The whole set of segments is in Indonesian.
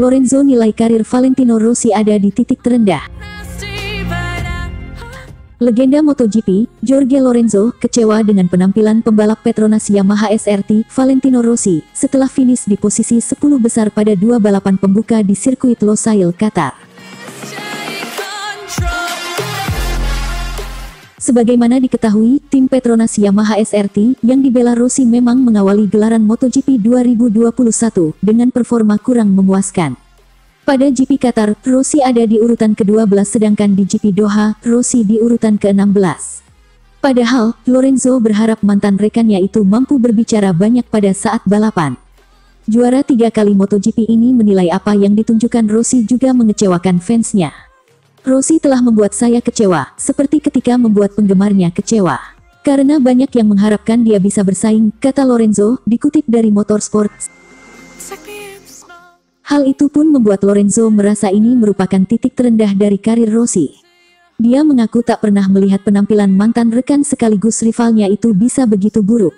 Lorenzo nilai karir Valentino Rossi ada di titik terendah. Legenda MotoGP, Jorge Lorenzo, kecewa dengan penampilan pembalap Petronas Yamaha SRT, Valentino Rossi, setelah finish di posisi 10 besar pada 2 balapan pembuka di sirkuit Losail, Qatar. Sebagaimana diketahui, tim Petronas Yamaha SRT yang dibela Rossi memang mengawali gelaran MotoGP 2021 dengan performa kurang memuaskan. Pada GP Qatar, Rossi ada di urutan ke-12 sedangkan di GP Doha, Rossi di urutan ke-16. Padahal, Lorenzo berharap mantan rekannya itu mampu berbicara banyak pada saat balapan. Juara 3 kali MotoGP ini menilai apa yang ditunjukkan Rossi juga mengecewakan fansnya. Rossi telah membuat saya kecewa, seperti ketika membuat penggemarnya kecewa. Karena banyak yang mengharapkan dia bisa bersaing, kata Lorenzo, dikutip dari Motorsport. Hal itu pun membuat Lorenzo merasa ini merupakan titik terendah dari karir Rossi. Dia mengaku tak pernah melihat penampilan mantan rekan sekaligus rivalnya itu bisa begitu buruk.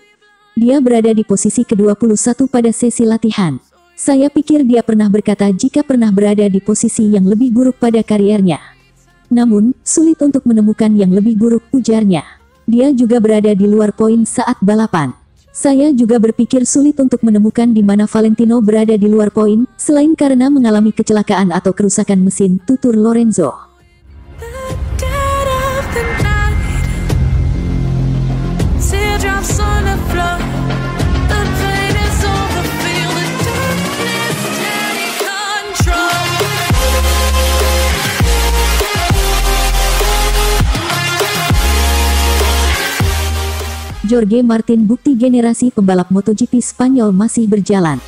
Dia berada di posisi ke-21 pada sesi latihan. Saya pikir dia pernah berkata jika pernah berada di posisi yang lebih buruk pada kariernya. Namun, sulit untuk menemukan yang lebih buruk, ujarnya. Dia juga berada di luar poin saat balapan. Saya juga berpikir sulit untuk menemukan di mana Valentino berada di luar poin, selain karena mengalami kecelakaan atau kerusakan mesin, tutur Lorenzo. Jorge Martin bukti generasi pembalap MotoGP Spanyol masih berjalan.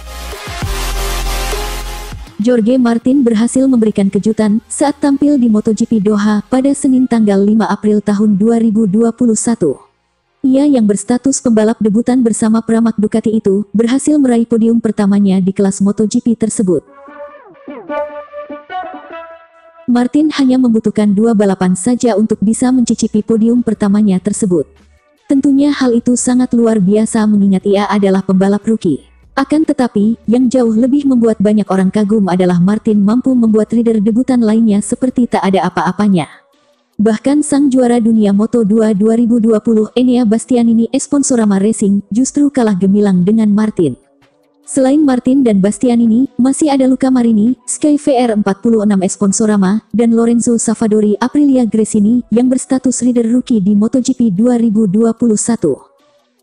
Jorge Martin berhasil memberikan kejutan saat tampil di MotoGP Doha pada Senin tanggal 5 April tahun 2021. Ia yang berstatus pembalap debutan bersama Pramac Ducati itu, berhasil meraih podium pertamanya di kelas MotoGP tersebut. Martin hanya membutuhkan 2 balapan saja untuk bisa mencicipi podium pertamanya tersebut. Tentunya hal itu sangat luar biasa mengingat ia adalah pembalap rookie. Akan tetapi, yang jauh lebih membuat banyak orang kagum adalah Martin mampu membuat rider debutan lainnya seperti tak ada apa-apanya. Bahkan sang juara dunia Moto2 2020 Enea Bastianini Esponsorama Racing justru kalah gemilang dengan Martin. Selain Martin dan Bastianini, masih ada Luca Marini, Sky VR46 Esponsorama, dan Lorenzo Savadori Aprilia Gresini yang berstatus rider rookie di MotoGP 2021.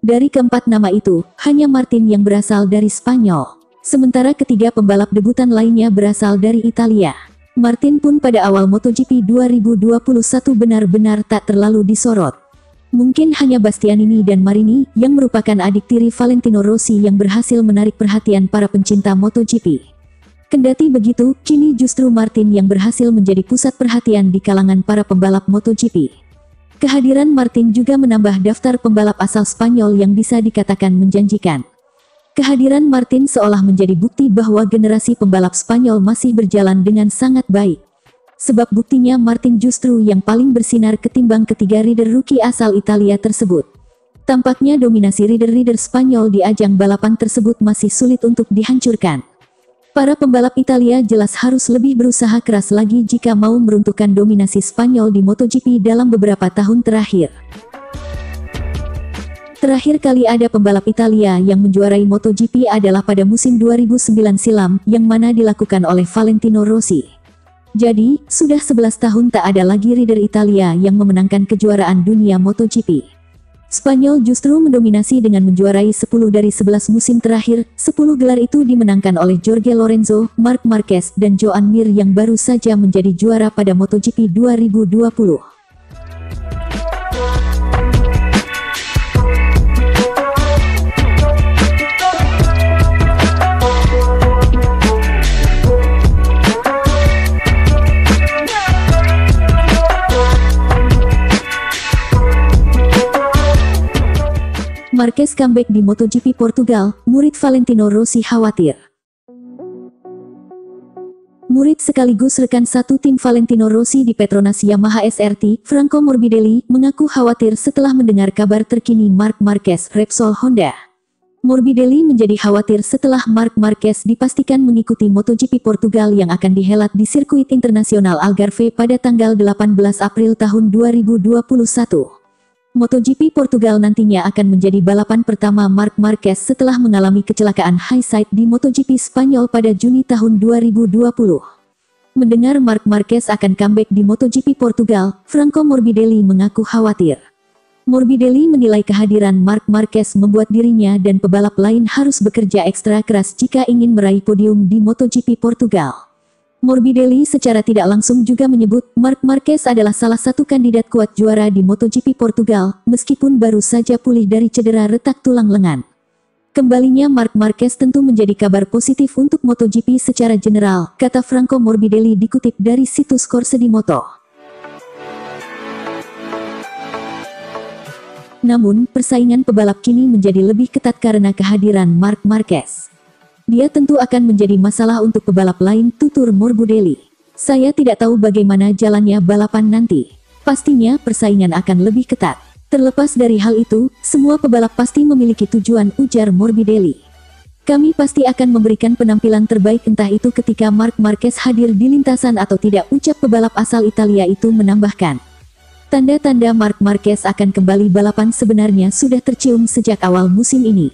Dari keempat nama itu, hanya Martin yang berasal dari Spanyol. Sementara ketiga pembalap debutan lainnya berasal dari Italia. Martin pun pada awal MotoGP 2021 benar-benar tak terlalu disorot. Mungkin hanya Bastianini dan Marini yang merupakan adik tiri Valentino Rossi yang berhasil menarik perhatian para pencinta MotoGP. Kendati begitu, kini justru Martin yang berhasil menjadi pusat perhatian di kalangan para pembalap MotoGP. Kehadiran Martin juga menambah daftar pembalap asal Spanyol yang bisa dikatakan menjanjikan. Kehadiran Martin seolah menjadi bukti bahwa generasi pembalap Spanyol masih berjalan dengan sangat baik. Sebab buktinya Martin justru yang paling bersinar ketimbang ketiga rider rookie asal Italia tersebut. Tampaknya dominasi rider-rider Spanyol di ajang balapan tersebut masih sulit untuk dihancurkan. Para pembalap Italia jelas harus lebih berusaha keras lagi jika mau meruntuhkan dominasi Spanyol di MotoGP dalam beberapa tahun terakhir. Terakhir kali ada pembalap Italia yang menjuarai MotoGP adalah pada musim 2009 silam, yang mana dilakukan oleh Valentino Rossi. Jadi, sudah 11 tahun tak ada lagi rider Italia yang memenangkan kejuaraan dunia MotoGP. Spanyol justru mendominasi dengan menjuarai 10 dari 11 musim terakhir. 10 gelar itu dimenangkan oleh Jorge Lorenzo, Marc Marquez, dan Joan Mir yang baru saja menjadi juara pada MotoGP 2020. Marquez comeback di MotoGP Portugal, murid Valentino Rossi khawatir. Murid sekaligus rekan satu tim Valentino Rossi di Petronas Yamaha SRT, Franco Morbidelli, mengaku khawatir setelah mendengar kabar terkini Marc Marquez Repsol Honda. Morbidelli menjadi khawatir setelah Marc Marquez dipastikan mengikuti MotoGP Portugal yang akan dihelat di sirkuit internasional Algarve pada tanggal 18 April tahun 2021. MotoGP Portugal nantinya akan menjadi balapan pertama Marc Marquez setelah mengalami kecelakaan hindsight di MotoGP Spanyol pada Juni tahun 2020. Mendengar Marc Marquez akan comeback di MotoGP Portugal, Franco Morbidelli mengaku khawatir. Morbidelli menilai kehadiran Marc Marquez membuat dirinya dan pebalap lain harus bekerja ekstra keras jika ingin meraih podium di MotoGP Portugal. Morbidelli secara tidak langsung juga menyebut Marc Marquez adalah salah satu kandidat kuat juara di MotoGP Portugal, meskipun baru saja pulih dari cedera retak tulang lengan. Kembalinya Marc Marquez tentu menjadi kabar positif untuk MotoGP secara general, kata Franco Morbidelli dikutip dari situs Corse di Moto. Namun, persaingan pebalap kini menjadi lebih ketat karena kehadiran Marc Marquez. Dia tentu akan menjadi masalah untuk pebalap lain, tutur Morbidelli. Saya tidak tahu bagaimana jalannya balapan nanti. Pastinya persaingan akan lebih ketat. Terlepas dari hal itu, semua pebalap pasti memiliki tujuan, ujar Morbidelli. Kami pasti akan memberikan penampilan terbaik entah itu ketika Marc Marquez hadir di lintasan atau tidak, ucap pebalap asal Italia itu menambahkan. Tanda-tanda Marc Marquez akan kembali balapan sebenarnya sudah tercium sejak awal musim ini.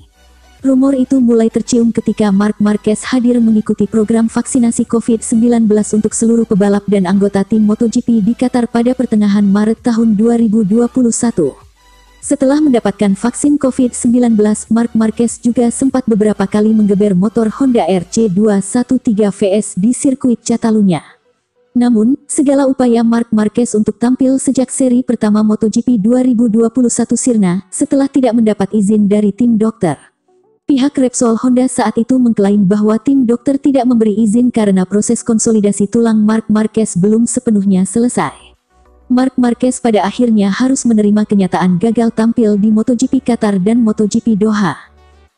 Rumor itu mulai tercium ketika Marc Marquez hadir mengikuti program vaksinasi COVID-19 untuk seluruh pebalap dan anggota tim MotoGP di Qatar pada pertengahan Maret tahun 2021. Setelah mendapatkan vaksin COVID-19, Marc Marquez juga sempat beberapa kali menggeber motor Honda RC213 VS di sirkuit Catalunya. Namun, segala upaya Marc Marquez untuk tampil sejak seri pertama MotoGP 2021 sirna, setelah tidak mendapat izin dari tim dokter. Pihak Repsol Honda saat itu mengklaim bahwa tim dokter tidak memberi izin karena proses konsolidasi tulang Marc Marquez belum sepenuhnya selesai. Marc Marquez pada akhirnya harus menerima kenyataan gagal tampil di MotoGP Qatar dan MotoGP Doha.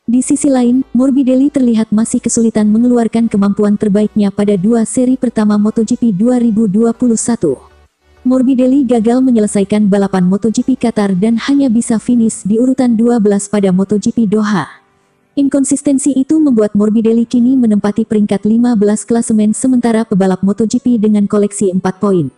Di sisi lain, Morbidelli terlihat masih kesulitan mengeluarkan kemampuan terbaiknya pada dua seri pertama MotoGP 2021. Morbidelli gagal menyelesaikan balapan MotoGP Qatar dan hanya bisa finish di urutan 12 pada MotoGP Doha. Inkonsistensi itu membuat Morbidelli kini menempati peringkat 15 klasemen sementara pebalap MotoGP dengan koleksi 4 poin.